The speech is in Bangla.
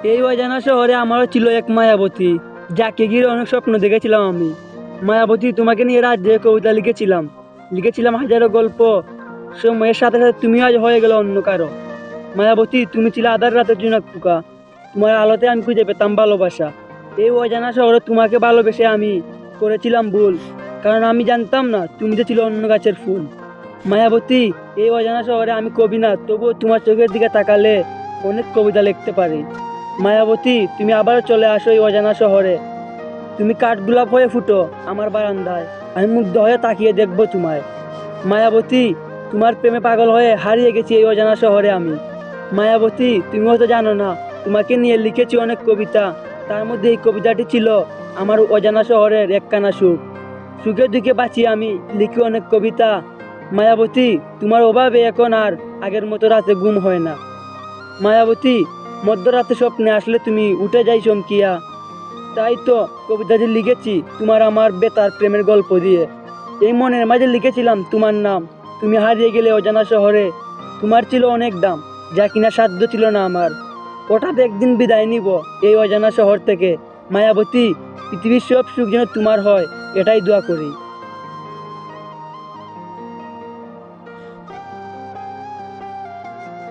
এই অজানা শহরে আমারও ছিল এক মায়াবতী, যাকে ঘিরে অনেক স্বপ্ন দেখেছিলাম আমি। মায়াবতী, তোমাকে নিয়ে রাজ্যে কবিতা লিখেছিলাম, লিখেছিলাম হাজারো গল্প। সময়ের সাথে সাথে তুমি আজ হয়ে গেল অন্য কারো। মায়াবতী, তুমি ছিলে আধার রাতের জন্য পোকা, তোমার আলোতে আমি খুঁজে পেতাম ভালোবাসা। এই অজানা শহরে তোমাকে ভালোবেসে আমি করেছিলাম ভুল, কারণ আমি জানতাম না তুমি যে ছিল অন্য গাছের ফুল। মায়াবতী, এই অজানা শহরে আমি কবি না, তবুও তোমার চোখের দিকে তাকালে অনেক কবিতা লিখতে পারি। মায়াবতী, তুমি আবার চলে আসো এই অজানা শহরে। তুমি কাঠগোলাপ হয়ে ফুটো আমার বারান্দায়, আমি মুগ্ধ হয়ে তাকিয়ে দেখবো তোমায়। মায়াবতী, তোমার প্রেমে পাগল হয়ে হারিয়ে গেছি এই অজানা শহরে আমি। মায়াবতী, তুমি হয়তো জানো না, তোমাকে নিয়ে লিখেছি অনেক কবিতা, তার মধ্যে এই কবিতাটি ছিল আমার অজানা শহরের একখানা সুখ। সুখে দুঃখে বাঁচি আমি, লিখি অনেক কবিতা। মায়াবতী, তোমার অভাবে এখন আর আগের মতো রাতে ঘুম হয় না। মায়াবতী, মধ্যরাতে স্বপ্নে আসলে তুমি উঠে যাই চমকিয়া। তাই তো কবিতাটি লিখেছি তোমার আমার বেতার প্রেমের গল্প দিয়ে। এই মনের মাঝে লিখেছিলাম তোমার নাম, তুমি হারিয়ে গেলে অজানা শহরে। তোমার ছিল অনেক দাম, যা কিনা সাধ্য ছিল না আমার। হঠাৎ একদিন বিদায় নিব এই অজানা শহর থেকে। মায়াবতী, পৃথিবীর সব সুখ যেন তোমার হয়, এটাই দোয়া করি।